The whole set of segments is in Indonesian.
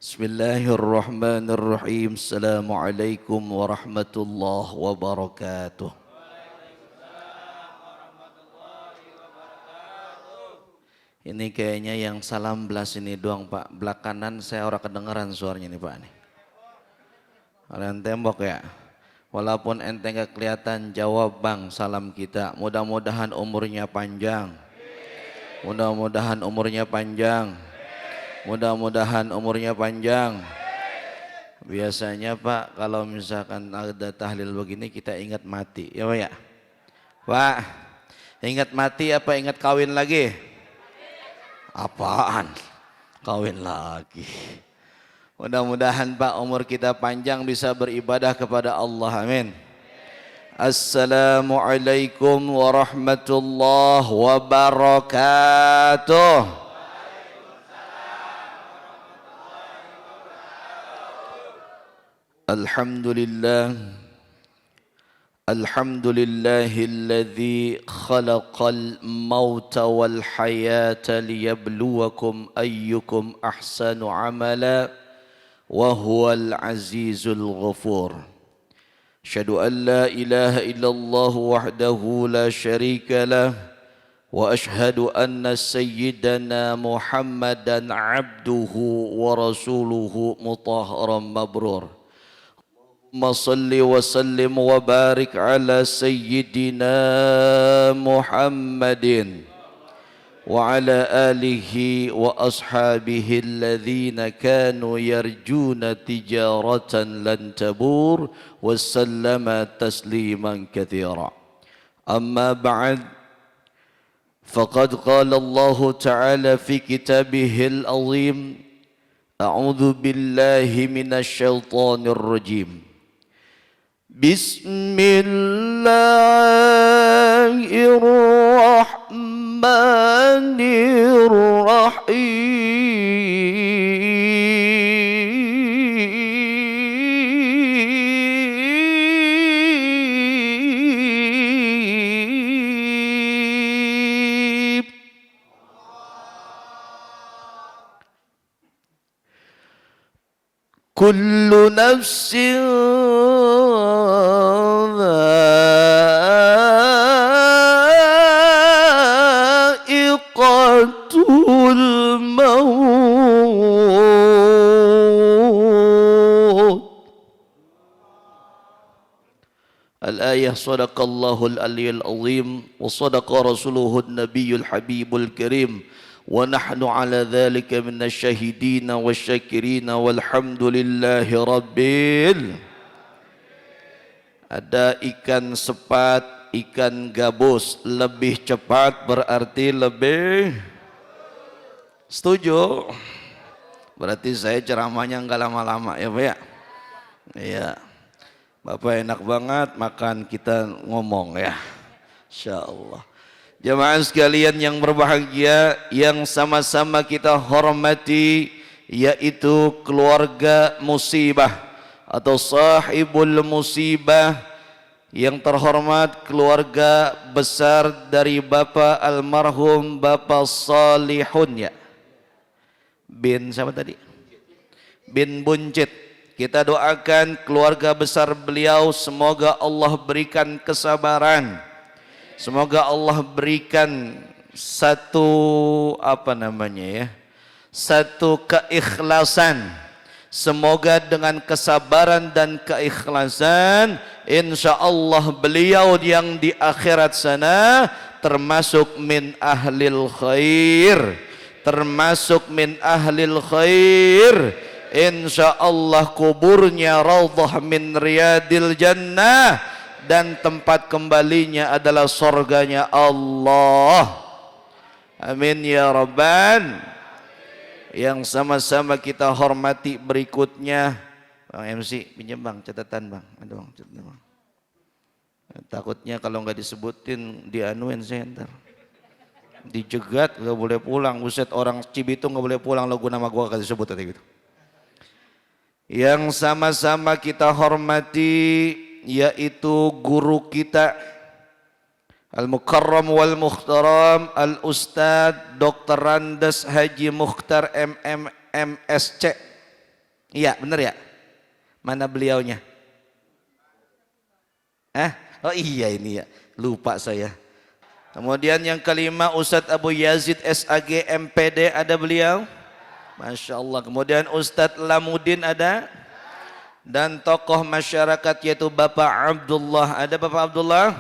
Bismillahirrahmanirrahim. Assalamualaikum warahmatullahi wabarakatuh. Ini kayaknya yang salam belas ini doang Pak. Belakangan saya orang kedengaran suaranya nih Pak nih. Kalian tembok ya. Walaupun ente gak kelihatan, jawab bang salam kita. Mudah-mudahan umurnya panjang. Mudah-mudahan umurnya panjang. Mudah-mudahan umurnya panjang. Biasanya Pak kalau misalkan ada tahlil begini kita ingat mati. Ya Pak ya? Pak, ingat mati apa ingat kawin lagi? Apaan? Kawin lagi. Mudah-mudahan Pak umur kita panjang bisa beribadah kepada Allah. Amin. Assalamualaikum warahmatullahi wabarakatuh. Alhamdulillah. Alhamdulillahilladzi khalaqal mauta wal hayata liyabluwakum ayyukum ahsanu amala wa huwal azizul ghafur. Asyhadu an la ilaha illallah wahdahu la syarika lah wa asyhadu anna sayyidana Muhammadan abduhu wa rasuluhu mutahharan mabrur. Allahumma salli wa sallim wa barik ala sayyidina Muhammadin wa ala alihi wa ashabihi alladhina kanu yarjuna tijaratan lan tabur wa sallama tasliman katsira. Amma ba'd, faqad qala Allah ta'ala fi kitabihil azim, a'udzu billahi minasy syaithanir rajim. Bismillahirrahmanirrahim. Kullu nafsin dha'iqatul maut. Al-ayah sadaqallahul aliyyul azim wa sadaqa rasuluhun nabiyyul habibul karim wa nahnu ala dhalika minasyahidina wasyakirina walhamdulillahi rabbil. Ada ikan sepat, ikan gabus, lebih cepat berarti lebih. Setuju? Berarti saya ceramahnya enggak lama-lama ya Pak ya? Iya. Bapak enak banget makan kita ngomong ya. Insyaallah. Jamaah sekalian yang berbahagia, yang sama-sama kita hormati, yaitu keluarga musibah atau sahibul musibah, yang terhormat keluarga besar dari Bapak almarhum Bapak Salihun ya. Bin siapa tadi? Bin Buncit. Kita doakan keluarga besar beliau, semoga Allah berikan kesabaran. Semoga Allah berikan satu satu keikhlasan. Semoga dengan kesabaran dan keikhlasan, insya Allah beliau yang di akhirat sana termasuk min ahlil khair. Termasuk min ahlil khair. Insya Allah kuburnya raudhah min riyadil jannah, dan tempat kembalinya adalah surganya Allah. Amin ya Rabban. Yang sama-sama kita hormati berikutnya, Bang MC pinjam bang catatan bang, ada bang catatan bang. Takutnya kalau nggak disebutin dianuin saya ntar, dijegat nggak boleh pulang. Buset, orang Cibitung nggak boleh pulang lagu nama gua kasih sebut tadi gitu. Yang sama-sama kita hormati yaitu guru kita Al-Mukarram wal Mukhtaram Al-Ustadz Dr. Randes Haji Mukhtar MMMSC Iya, benar ya? Mana beliaunya? Oh iya ini ya, lupa saya. Kemudian yang kelima Ustadz Abu Yazid SAG MPD, ada beliau? Masya Allah. Kemudian Ustadz Lamudin ada? Dan tokoh masyarakat yaitu Bapak Abdullah, ada Bapak Abdullah?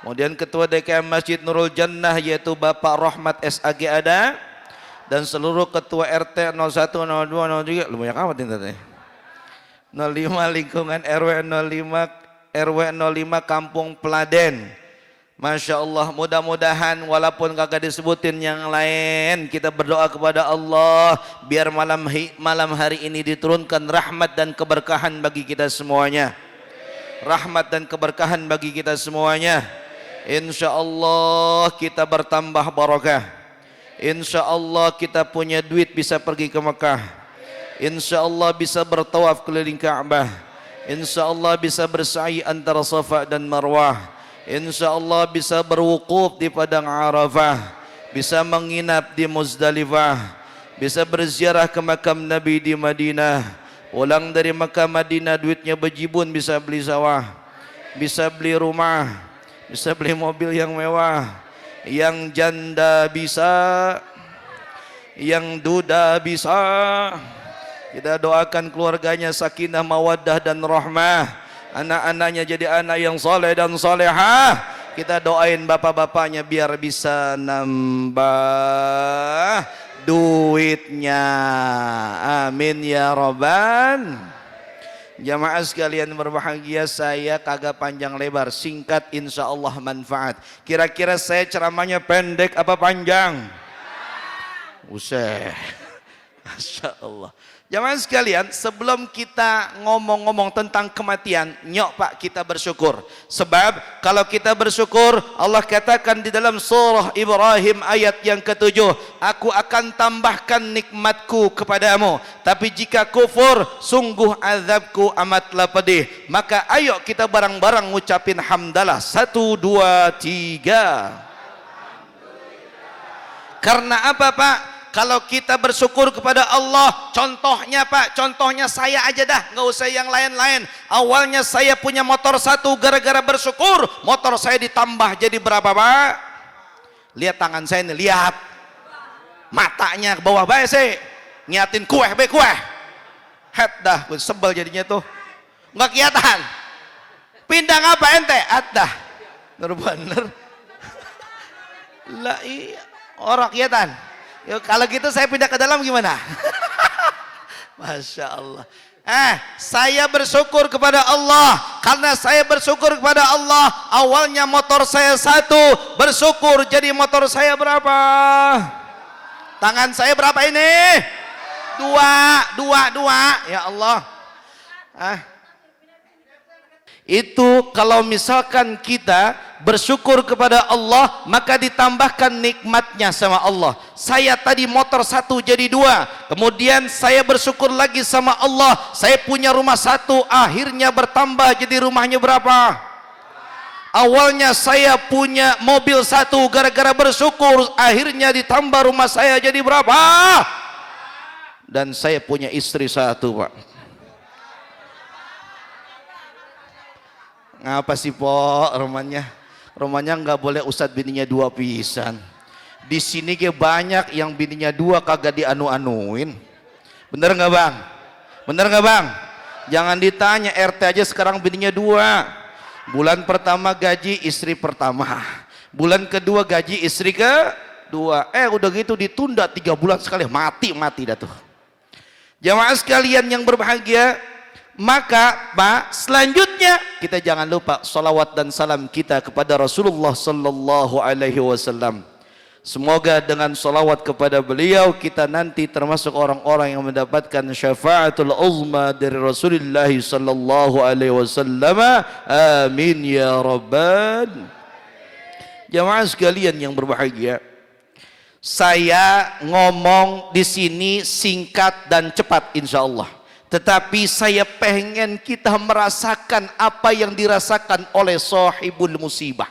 Kemudian Ketua DKM Masjid Nurul Jannah yaitu Bapak Rahmat SAG ada? Dan seluruh Ketua RT 01, 02, 03, lumayan amat ini 05 lingkungan RW 05 Kampung Peladen. Masya Allah, mudah-mudahan walaupun kagak disebutin yang lain, kita berdoa kepada Allah biar malam hari ini diturunkan rahmat dan keberkahan bagi kita semuanya. Rahmat dan keberkahan bagi kita semuanya. Insya Allah kita bertambah barakah. Insya Allah kita punya duit bisa pergi ke Mekah. Insya Allah bisa bertawaf keliling Ka'bah. Insya Allah bisa bersa'i antara Safa dan Marwah. Insya Allah bisa berwukuf di Padang Arafah, bisa menginap di Muzdalifah, bisa berziarah ke makam Nabi di Madinah. Pulang dari Makkah Madinah duitnya bejibun, bisa beli sawah, bisa beli rumah, bisa beli mobil yang mewah. Yang janda bisa, yang duda bisa. Kita doakan keluarganya sakinah, mawaddah dan rahmah. Anak-anaknya jadi anak yang soleh dan solehah. Kita doain bapak-bapaknya biar bisa nambah duitnya. Amin ya Rabban. Jamaah sekalian berbahagia, saya kagak panjang lebar, singkat insya Allah manfaat. Kira-kira saya ceramahnya pendek apa panjang? Usai. Masya Allah. Jamaah sekalian, sebelum kita ngomong-ngomong tentang kematian, nyok Pak, kita bersyukur. Sebab kalau kita bersyukur, Allah katakan di dalam surah Ibrahim ayat yang ke-7, aku akan tambahkan nikmatku kepadamu, tapi jika kufur, sungguh azabku amatlah pedih. Maka ayo kita bareng-bareng ngucapin hamdalah. 1, 2, 3. Karena apa Pak? Kalau kita bersyukur kepada Allah, contohnya Pak, contohnya saya aja dah, nggak usah yang lain-lain. Awalnya saya punya motor 1, gara-gara bersyukur motor saya ditambah jadi berapa Pak? Lihat tangan saya ini, lihat matanya ke bawah bae sih, ngiatin kue, head dah, sebel jadinya tuh, nggak kelihatan. Pindah ngapa ente? Adah, bener. Lah iya, orang kelihatan. Yo, kalau gitu saya pindah ke dalam gimana? Masya Allah. Saya bersyukur kepada Allah. Karena saya bersyukur kepada Allah, awalnya motor saya 1, bersyukur jadi motor saya berapa? Tangan saya berapa ini? 2. Ya Allah. Itu kalau misalkan kita bersyukur kepada Allah, maka ditambahkan nikmatnya sama Allah. Saya tadi motor 1 jadi 2, kemudian saya bersyukur lagi sama Allah, saya punya rumah 1, akhirnya bertambah jadi rumahnya berapa? Awalnya saya punya mobil 1, gara-gara bersyukur akhirnya ditambah rumah saya jadi berapa? Dan saya punya istri 1 Pak. Ngapa sih Po rumahnya nggak boleh Ustadz bininya 2 pisan. Di sini ke banyak yang bininya 2 kagak dianu-anuin. Bener nggak Bang? Jangan ditanya, RT aja sekarang bininya 2. Bulan pertama gaji istri pertama, bulan kedua gaji istri kedua. Udah gitu ditunda 3 bulan sekali, mati dah tuh. Jamaah sekalian yang berbahagia, maka Pak, selanjutnya kita jangan lupa salawat dan salam kita kepada Rasulullah sallallahu alaihi wasallam. Semoga dengan salawat kepada beliau kita nanti termasuk orang-orang yang mendapatkan syafaatul uzma dari Rasulullah sallallahu alaihi wasallam. Amin ya rabbal. Jamaah sekalian yang berbahagia, saya ngomong di sini singkat dan cepat insyaallah. Tetapi saya pengen kita merasakan apa yang dirasakan oleh sahibul musibah.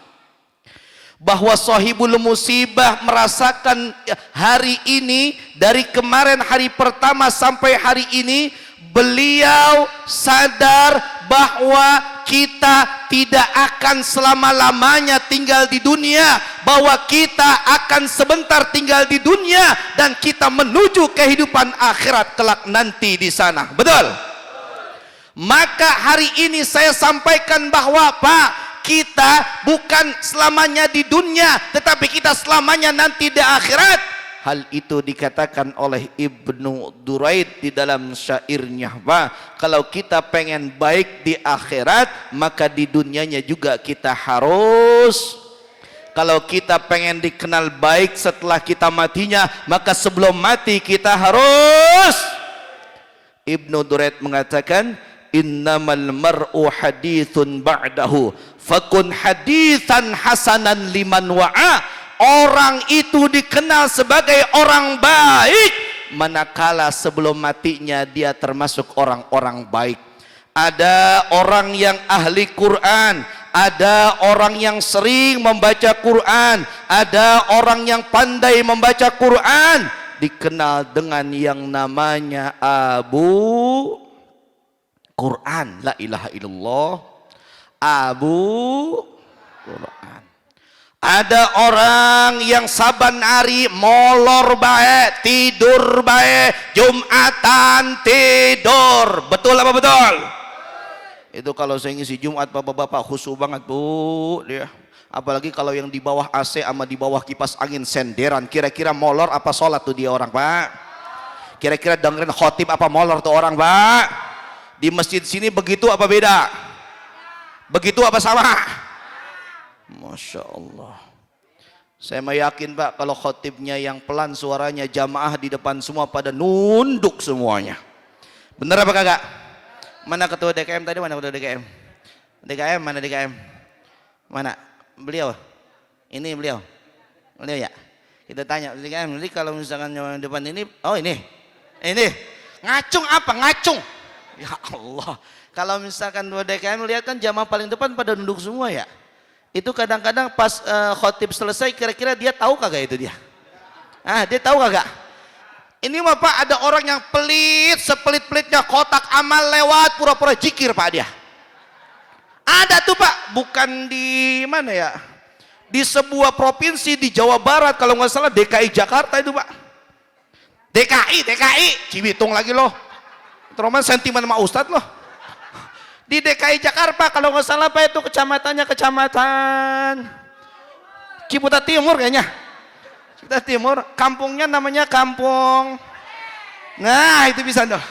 Bahwa sahibul musibah merasakan hari ini, dari kemarin hari pertama sampai hari ini, beliau sadar bahwa kita tidak akan selama-lamanya tinggal di dunia, bahwa kita akan sebentar tinggal di dunia dan kita menuju kehidupan akhirat kelak nanti di sana. Betul? Maka hari ini saya sampaikan bahwa Pak, kita bukan selamanya di dunia, tetapi kita selamanya nanti di akhirat. Hal itu dikatakan oleh Ibnu Duraid di dalam syairnya, Pak, kalau kita pengen baik di akhirat, maka di dunianya juga kita harus. Kalau kita pengen dikenal baik setelah kita matinya, maka sebelum mati kita harus. Ibnu Duraid mengatakan, innamal mar'u hadithun ba'dahu fakun hadithan hasanan liman wa'a. Orang itu dikenal sebagai orang baik manakala sebelum matinya dia termasuk orang-orang baik. Ada orang yang ahli Quran, ada orang yang sering membaca Quran, ada orang yang pandai membaca Quran, dikenal dengan yang namanya Abu Quran. La ilaha illallah, Abu Quran. Ada orang yang saban hari molor bae, tidur bae, Jumatan tidur. Betul apa betul? Itu kalau saya ngisi Jumat bapak-bapak khusyuk banget Bu dia. Apalagi kalau yang di bawah AC sama di bawah kipas angin senderan, kira-kira molor apa sholat tuh dia orang Pak? Kira-kira dengerin khotib apa molor tuh orang Pak? Di masjid sini begitu apa beda? Begitu apa sama? Masya Allah. Saya yakin Pak, kalau khotibnya yang pelan suaranya, jamaah di depan semua pada nunduk semuanya. Bener apa kagak? Mana ketua DKM tadi? Mana ketua DKM? DKM mana DKM? Mana? Beliau? Ini beliau? Beliau ya? Kita tanya DKM, jadi kalau misalkan yang depan ini, oh ini ngacung apa? Ngacung? Ya Allah, kalau misalkan dua DKM lihat kan jamaah paling depan pada nunduk semua ya. Itu kadang-kadang pas khotib selesai, kira-kira dia tahu kagak itu dia? Dia tahu kagak? Ini mah Pak, ada orang yang pelit, sepelit-pelitnya kotak amal lewat, pura-pura jikir Pak dia. Ada tuh Pak, bukan di mana ya? Di sebuah provinsi di Jawa Barat, kalau nggak salah DKI Jakarta itu Pak. DKI, Cibitung lagi loh. Teroman sentimen sama Ustadz loh. Di DKI Jakarta kalau nggak salah Pak, itu kecamatannya kecamatan Ciputat Timur kayaknya. Ciputat Timur, kampungnya namanya kampung. Nah itu bisa dong.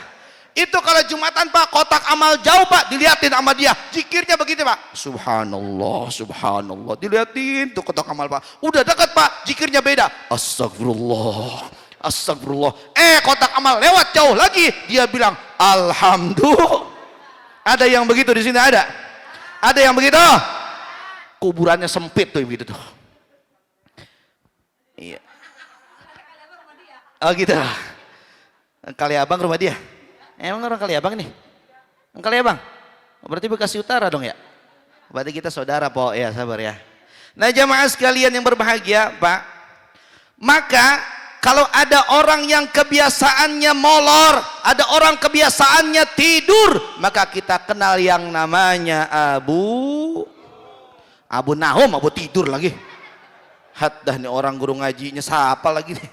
Itu kalau Jumatan Pak, kotak amal jauh Pak, dilihatin sama dia, zikirnya begitu Pak. Subhanallah, subhanallah, dilihatin tuh kotak amal Pak. Udah dekat Pak, zikirnya beda. Astagfirullah, astagfirullah. Kotak amal lewat jauh lagi, dia bilang alhamdulillah. Ada yang begitu di sini ada? Ada yang begitu? Kuburannya sempit tuh begitu tuh. Iya. Oh gitu. Kali Abang rumah dia. Emang orang Kali Abang nih? Kali Abang? Berarti Bekasi Utara dong ya? Berarti kita saudara Po, ya sabar ya. Nah jamaah sekalian yang berbahagia Pak, maka kalau ada orang yang kebiasaannya molor, ada orang kebiasaannya tidur, maka kita kenal yang namanya Abu Nahum, Abu tidur lagi. Haddah nih orang guru ngajinya siapa lagi nih.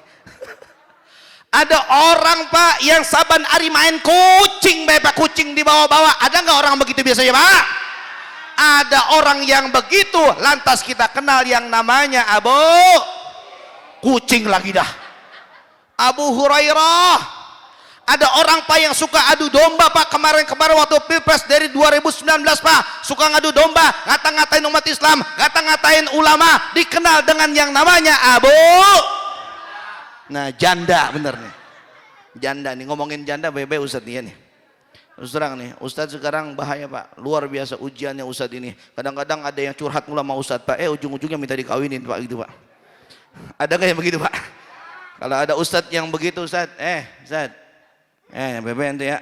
Ada orang Pak yang saban hari main kucing, Pak, kucing dibawa-bawa. Ada nggak orang begitu biasanya Pak? Ada orang yang begitu, lantas kita kenal yang namanya Abu kucing lagi dah. Abu Hurairah. Ada orang Pak yang suka adu domba Pak, kemarin-kemarin waktu Pilpres dari 2019 Pak, suka ngadu domba, ngata-ngatain umat Islam, ngata-ngatain ulama, dikenal dengan yang namanya Abu. Nah janda bener nih, janda nih, ngomongin janda bebe Ustadz nih. Terus terang nih, Ustadz sekarang bahaya Pak, luar biasa ujiannya Ustadz ini. Kadang-kadang ada yang curhat mula sama Ustadz Pak, ujung-ujungnya minta dikawinin Pak gitu Pak. Ada nggak yang begitu Pak? Kalau ada Ustadz yang begitu Ustadz, Ustadz, bebe ente ya.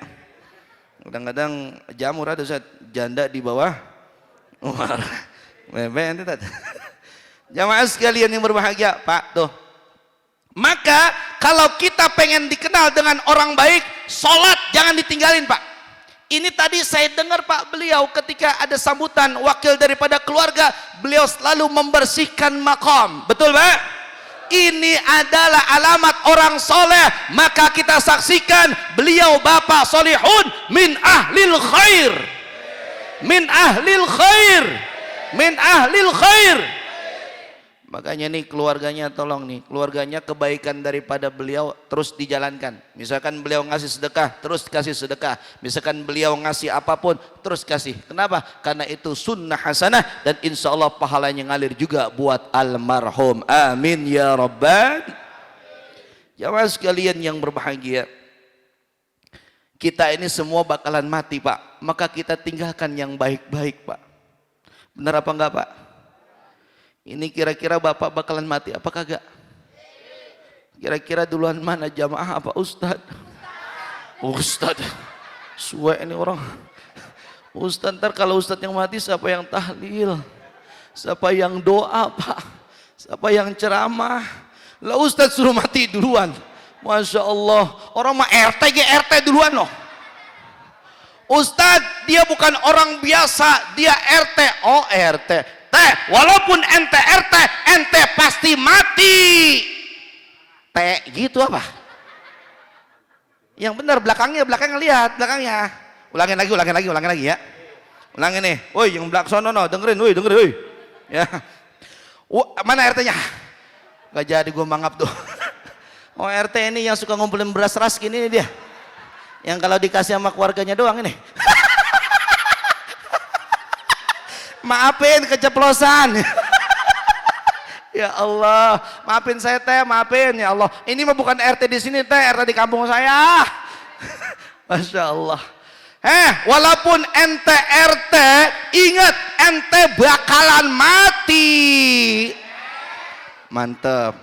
Kadang-kadang jamur ada Ustadz, janda di bawah. Bebe ente Ustadz. Jamaah sekalian yang berbahagia, Pak tuh. Maka kalau kita pengen dikenal dengan orang baik, sholat jangan ditinggalin Pak. Ini tadi saya dengar Pak beliau ketika ada sambutan wakil daripada keluarga, beliau selalu membersihkan makam. Betul Pak? Ini adalah alamat orang soleh. Maka kita saksikan beliau bapak solihun min ahlil khair. Min ahlil khair. Min ahlil khair. Makanya nih keluarganya, tolong nih, keluarganya kebaikan daripada beliau terus dijalankan. Misalkan beliau ngasih sedekah, terus kasih sedekah. Misalkan beliau ngasih apapun, terus kasih. Kenapa? Karena itu sunnah hasanah dan insya Allah pahalanya ngalir juga buat almarhum. Amin ya rabbal. Jamaah sekalian yang berbahagia, kita ini semua bakalan mati Pak. Maka kita tinggalkan yang baik-baik Pak. Benar apa enggak Pak? Ini kira-kira Bapak bakalan mati apa kagak? Kira-kira duluan mana, jamaah apa Ustadz? Ustadz. Suwe ini orang. Ustadz, ntar kalau Ustadz yang mati siapa yang tahlil? Siapa yang doa Pak? Siapa yang ceramah? Lah Ustadz suruh mati duluan. Masya Allah. Orang mah RT duluan loh. Ustadz dia bukan orang biasa, dia RT. Oh RT. Walaupun ente RT, ente pasti mati. Gitu apa? Yang benar belakangnya lihat belakangnya. Ulangin lagi ya. Ulangin nih. Woi yang belakang sono no, dengerin woi. Ya. Mana RT-nya? Gak jadi gua mangap tuh. Oh RT ini yang suka ngumpulin beras ras gini dia. Yang kalau dikasih sama keluarganya doang ini. Maafin keceplosan. Ya Allah, maafin saya teh, maafin ya Allah. Ini mah bukan RT di sini teh, RT di kampung saya. Masya Allah. Walaupun ente RT, ingat ente bakalan mati. Mantep.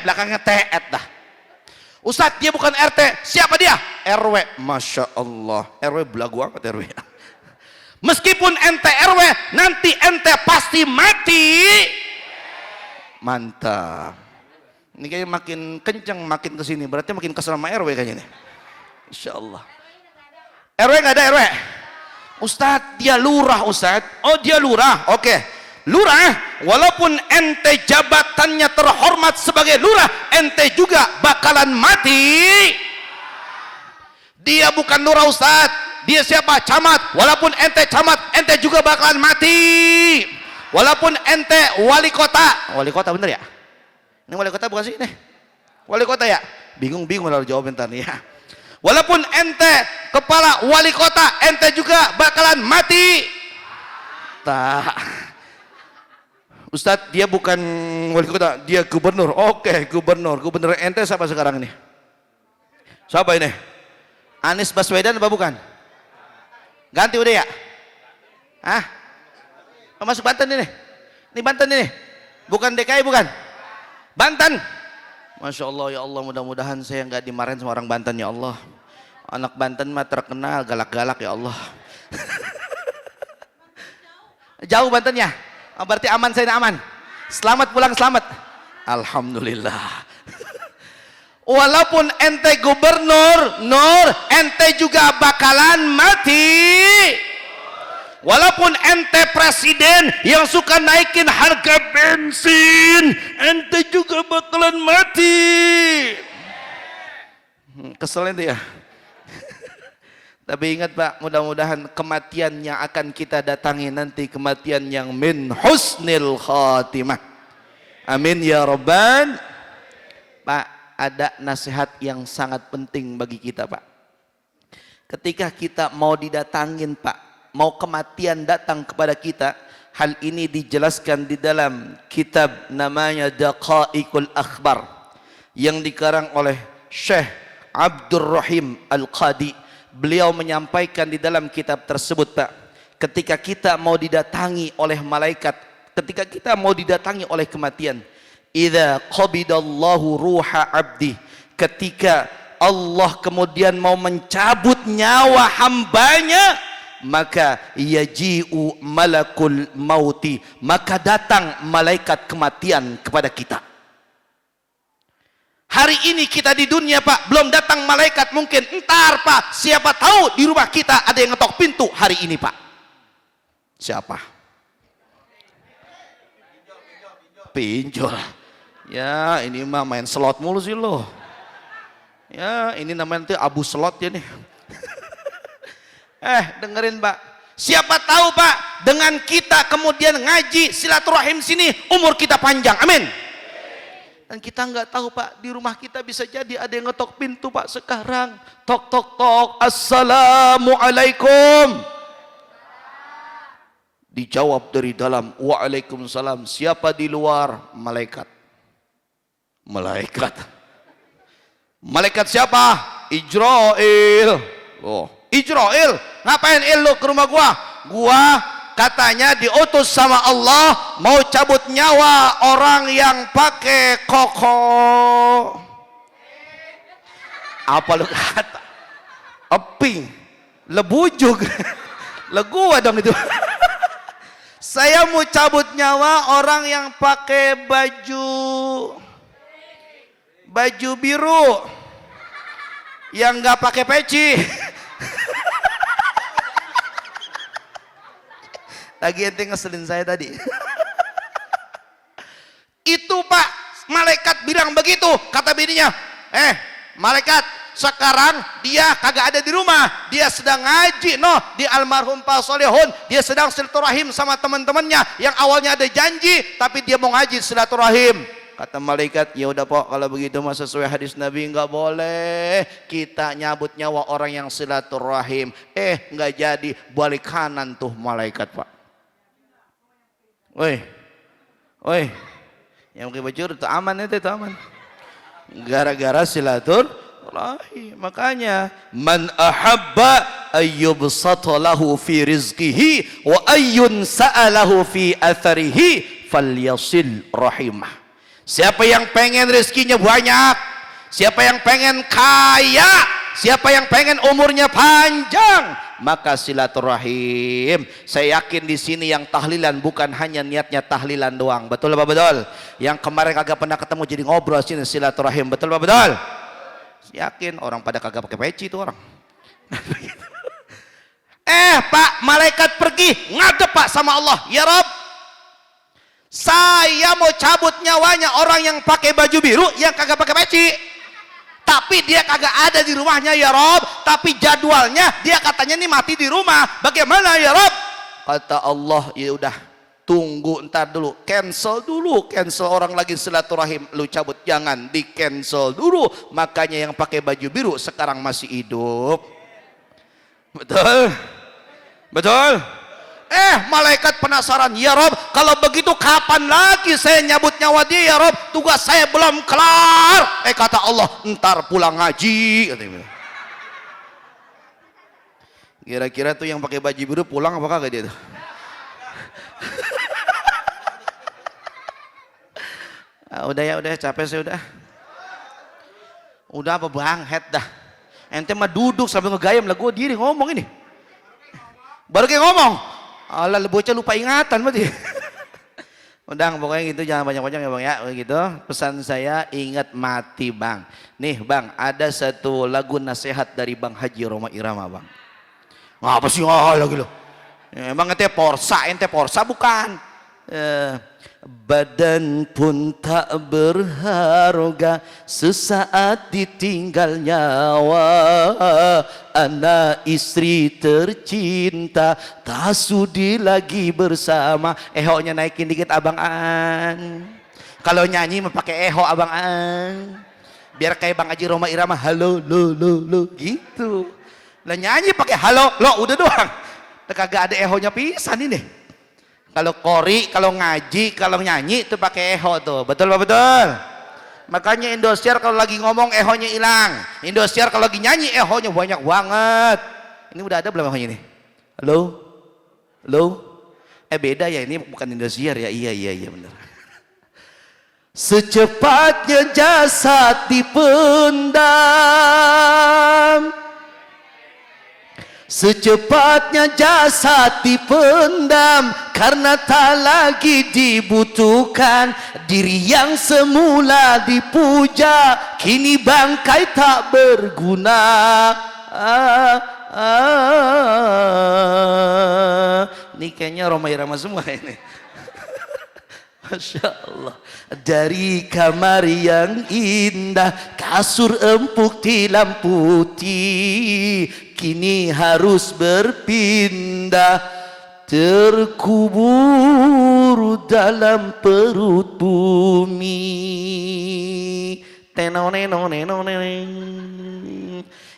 Belakangnya teet dah. Ustadz dia bukan RT, siapa dia? RW. Masya Allah. RW belagu amat RW. Meskipun ente RW, nanti ente pasti mati. Mantap. Ini kayaknya makin kenceng, makin kesini. Berarti makin kesel sama RW kayaknya nih. Insya Allah. RW nggak ada RW. Ustadz, dia lurah Ustadz. Oh dia lurah, oke. Lurah, walaupun ente jabatannya terhormat sebagai lurah, ente juga bakalan mati. Dia bukan lurah Ustadz. Dia siapa? Camat. Walaupun ente camat, ente juga bakalan mati. Walaupun ente wali kota. Wali kota bener ya? Ini wali kota bukan sih nih? Wali kota ya? Bingung lalu jawab bentar nih ya. Walaupun ente kepala wali kota, ente juga bakalan mati. Tak. Ustadz dia bukan wali kota, dia gubernur. Oke, gubernur. Gubernur ente siapa sekarang ini? Siapa ini? Anies Baswedan apa bukan? Ganti udah ya? Hah? Oh, masuk Banten ini? Ini Banten ini? Bukan DKI bukan? Banten? Masya Allah ya Allah, mudah-mudahan saya nggak dimarahin sama orang Banten ya Allah. Anak Banten mah terkenal galak-galak ya Allah. Jauh Bantennya? Oh, berarti aman, saya aman. Selamat pulang, selamat. Alhamdulillah. Walaupun ente gubernur, ente juga bakalan mati. Walaupun ente presiden yang suka naikin harga bensin, ente juga bakalan mati. Kesel itu ya. Tapi ingat Pak, mudah-mudahan kematian yang akan kita datangi nanti kematian yang min husnil khatimah. Amin ya rabbal. Pak, ada nasihat yang sangat penting bagi kita Pak. Ketika kita mau didatangin Pak, mau kematian datang kepada kita, hal ini dijelaskan di dalam kitab namanya Daqaiqul Akhbar yang dikarang oleh Syekh Abdurrahim Al-Qadi. Beliau menyampaikan di dalam kitab tersebut Pak, ketika kita mau didatangi oleh malaikat, ketika kita mau didatangi oleh kematian, idza qabidallahu ruha abdi, ketika Allah kemudian mau mencabut nyawa hambanya, maka yaji'u malakul mauti, maka datang malaikat kematian kepada kita. Hari ini kita di dunia Pak, belum datang malaikat mungkin. Entar Pak, siapa tahu di rumah kita ada yang ngetok pintu hari ini Pak. Siapa? Pinjol. Ya ini mah main slot mulu sih lo. Ya ini namanya tuh abu slot ya nih. Dengerin Pak. Siapa tahu Pak, dengan kita kemudian ngaji silaturahim sini, umur kita panjang. Amin. Dan kita nggak tahu Pak, di rumah kita bisa jadi ada yang ngetok pintu Pak sekarang. Tok tok tok, assalamualaikum. Dijawab dari dalam, waalaikumsalam. Siapa di luar? Malaikat. Malaikat. Malaikat siapa? Ijrail. Oh, Ijrail. Ngapain lu ke rumah gua? Gua katanya diutus sama Allah mau cabut nyawa orang yang pakai koko. Apa lu kata? Eping, lebujuk, legua dong itu. Saya mau cabut nyawa orang yang pakai baju biru, yang nggak pakai peci. Lagi ente ngeselin saya tadi. Itu Pak, malaikat bilang begitu, kata bininya. Malaikat, sekarang dia kagak ada di rumah, dia sedang ngaji di almarhum Pak Solehun, dia sedang silaturahim sama teman-temannya yang awalnya ada janji tapi dia mau ngaji silaturahim. Kata malaikat, ya udah Pak, kalau begitu mah sesuai hadis Nabi nggak boleh kita nyabut nyawa orang yang silaturahim. Nggak jadi, balik kanan tuh malaikat Pak. Woi, yang pakai baju itu aman itu aman. Gara-gara silaturahim. Makanya man ahabba ayyubsata lahu fi rizqihi wa ayyun sa'alahu fi atharihi falyasil rahimah. Siapa yang pengen rezekinya banyak, siapa yang pengen kaya, siapa yang pengen umurnya panjang, maka silaturahim. Saya yakin di sini yang tahlilan bukan hanya niatnya tahlilan doang. Betul apa betul? Yang kemarin kagak pernah ketemu jadi ngobrol sini silaturahim. Betul apa betul? Yakin orang pada kagak pakai peci itu orang. Pak, malaikat pergi ngadep Pak sama Allah. Ya Rob, saya mau cabut nyawanya orang yang pakai baju biru yang kagak pakai peci. Tapi dia kagak ada di rumahnya ya Rob. Tapi jadwalnya dia katanya nih mati di rumah. Bagaimana ya Rob? Kata Allah, ya udah tunggu ntar dulu. Cancel orang lagi silaturahim. Lu cabut, jangan di cancel dulu. Makanya yang pakai baju biru sekarang masih hidup. Betul? Betul? Malaikat penasaran, ya Rob, kalau begitu kapan lagi saya nyabut nyawa dia ya Rob? Tugas saya belum kelar. Kata Allah, ntar pulang ngaji. Kira-kira tuh yang pakai baju biru pulang apa kagak dia tuh? Udah capek saya udah. Udah apa bang, head dah. Ente mah duduk sambil ngegayam lah, gue diri ngomong ini. Baru kayak ngomong. Alah, bocah lupa ingatan berarti. Udah pokoknya gitu, jangan banyak-banyak ya bang ya. Begitu pesan saya, ingat mati bang. Nih bang, ada satu lagu nasihat dari Bang Haji Roma Irama bang. Ngapa sih lagi lo? Emang ente porsa bukan? Badan pun tak berharga sesaat ditinggal nyawa, anak istri tercinta tak sudi lagi bersama. Ehonya naikin dikit abang An. Kalau nyanyi mau pakai eho abang An, biar kayak Bang Haji Roma Irama, halo lo gitu. Lah nyanyi pakai halo lo udah doang, kagak ada ehonya pisan ini. Kalau kori, kalau ngaji, kalau nyanyi itu pakai eho tuh. Betul apa betul? Makanya Indosiar kalau lagi ngomong ehonya hilang. Indosiar kalau lagi nyanyi ehonya banyak banget. Ini udah ada belum ehonya ini? Halo? Beda ya, ini bukan Indosiar ya. Iya benar. Secepatnya jasad dipendam, Secepatnya jasad dipendam karena tak lagi dibutuhkan. Diri yang semula dipuja kini bangkai tak berguna. Ini kayaknya Roma Irama semua ini. Masya Allah. Dari kamar yang indah, kasur empuk tilam putih, kini harus berpindah, terkubur dalam perut bumi.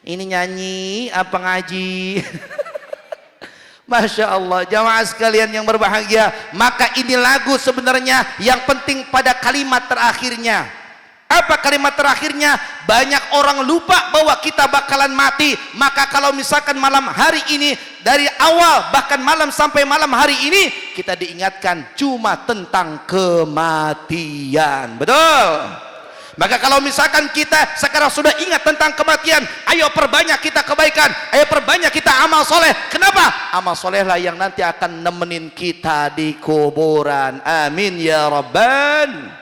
Ini nyanyi apa ngaji? Masya Allah, jamaah sekalian yang berbahagia, maka ini lagu sebenarnya yang penting pada kalimat terakhirnya. Apa kalimat terakhirnya? Banyak orang lupa bahwa kita bakalan mati. Maka kalau misalkan malam hari ini, dari awal bahkan malam sampai malam hari ini, kita diingatkan cuma tentang kematian. Betul? Maka kalau misalkan kita sekarang sudah ingat tentang kematian, ayo perbanyak kita kebaikan, ayo perbanyak kita amal soleh. Kenapa? Amal soleh lah yang nanti akan nemenin kita di kuburan. Amin ya Rabban.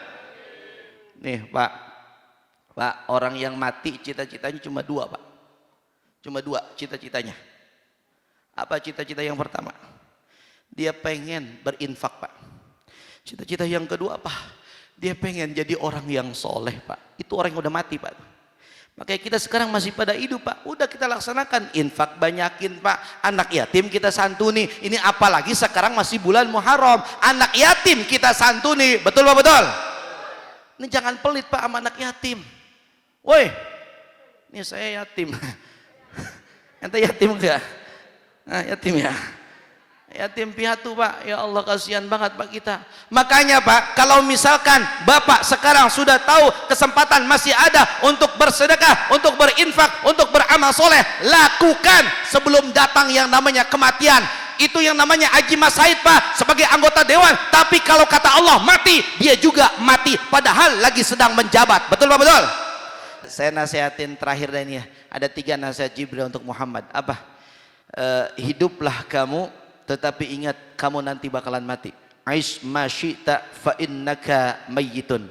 Nih Pak, orang yang mati cita-citanya cuma dua Pak. Cuma dua cita-citanya. Apa cita-cita yang pertama? Dia pengen berinfak Pak. Cita-cita yang kedua apa? Dia pengen jadi orang yang soleh Pak. Itu orang yang udah mati Pak. Makanya kita sekarang masih pada hidup Pak. Udah kita laksanakan, infak banyakin Pak. Anak yatim kita santuni. Ini apalagi sekarang masih bulan Muharram. Anak yatim kita santuni. Betul Pak? Betul? Ini jangan pelit Pak sama anak yatim. Woi, ini saya yatim. Ente yatim enggak? Nah, yatim ya. Yatim piatu Pak, ya Allah kasihan banget Pak kita. Makanya Pak, kalau misalkan Bapak sekarang sudah tahu kesempatan masih ada untuk bersedekah, untuk berinfak, untuk beramal soleh, lakukan sebelum datang yang namanya kematian. Itu yang namanya Haji Mas Said Pak, sebagai anggota dewan. Tapi kalau kata Allah mati, dia juga mati, padahal lagi sedang menjabat. Betul Pak? Betul? Saya nasihatin terakhir ini ya. Ada 3 nasihat Jibril untuk Muhammad. Apa? Hiduplah kamu, tetapi ingat kamu nanti bakalan mati. Aish ma syi'ta fa innaka mayyitun.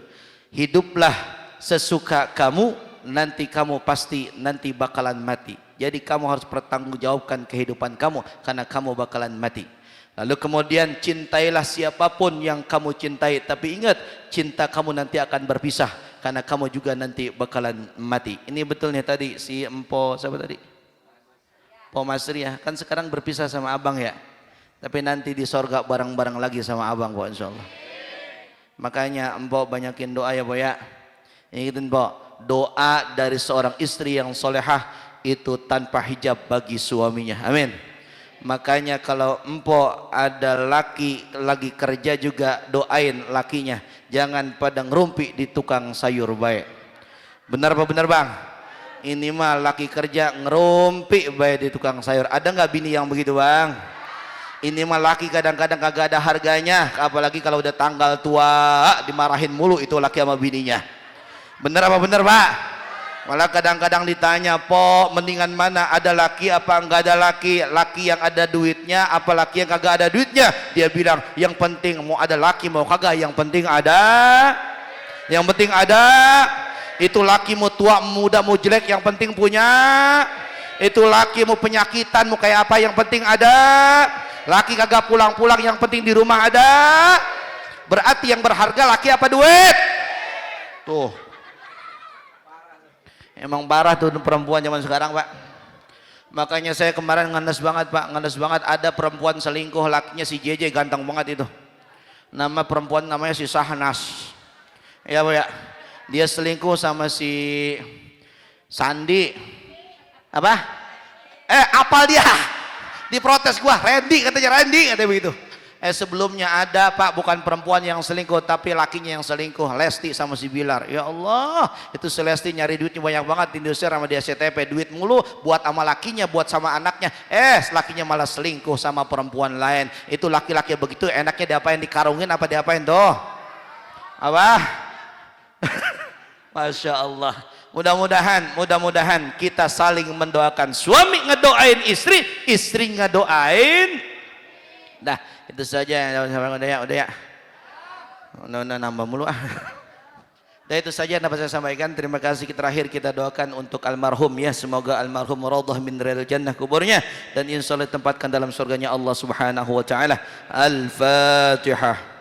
Hiduplah sesuka kamu, nanti kamu pasti nanti bakalan mati. Jadi kamu harus pertanggungjawabkan kehidupan kamu karena kamu bakalan mati. Lalu kemudian cintailah siapapun yang kamu cintai, tapi ingat cinta kamu nanti akan berpisah karena kamu juga nanti bakalan mati. Ini betulnya tadi si Empo siapa tadi? Po Masriah kan sekarang berpisah sama abang ya. Tapi nanti di sorga bareng-bareng lagi sama abang Pak insyaallah. Makanya Mbok banyakin doa ya Mbok ya. Ingatin Mbok, doa dari seorang istri yang solehah itu tanpa hijab bagi suaminya. Amin. Makanya kalau Mbok ada laki lagi kerja juga doain lakinya. Jangan pada ngerumpi di tukang sayur baik. Benar apa benar Bang? Ini mah laki kerja ngerumpi baik di tukang sayur. Ada nggak bini yang begitu Bang? Ini mah laki kadang-kadang kagak ada harganya, apalagi kalau udah tanggal tua dimarahin mulu itu laki sama bininya. Bener apa bener Pak? Malah kadang-kadang ditanya, Po mendingan mana, ada laki apa enggak ada laki? Laki yang ada duitnya apa laki yang kagak ada duitnya? Dia bilang yang penting mau ada laki mau kagak, yang penting ada. Yang penting ada. Itu laki mau tua muda mau jelek yang penting punya. Itu laki mau penyakitan mau kayak apa yang penting ada. Laki kagak pulang-pulang yang penting di rumah ada. Berarti yang berharga laki apa duit? Tuh. Emang parah tuh perempuan zaman sekarang Pak. Makanya saya kemarin ngandes banget Pak. Ngandes banget ada perempuan selingkuh, lakinya si JJ ganteng banget itu. Nama perempuan namanya si Sahnas. Ya Pak ya. Dia selingkuh sama si Sandi. Apa? Apal dia. Diprotes gua, Randy katanya begitu. Sebelumnya ada Pak, bukan perempuan yang selingkuh tapi lakinya yang selingkuh, Lesti sama si Bilar. Ya Allah, itu si Lesti nyari duitnya banyak banget di Indonesia sama di SCTP, duit mulu buat sama lakinya, buat sama anaknya. Lakinya malah selingkuh sama perempuan lain. Itu laki-laki begitu enaknya diapain, dikarungin apa diapain doh? Apa? Masya Allah. Mudah-mudahan kita saling mendoakan. Suami ngedoain istri, istri ngedoain. Dah, itu saja. Udah ya. Nambah mulu ah. Dan itu saja yang dapat saya sampaikan. Terima kasih. Terakhir kita doakan untuk almarhum ya. Semoga almarhum raudhah min riyadil jannah kuburnya, dan insyaallah ditempatkan dalam surganya Allah Subhanahu wa taala. Al-Fatihah.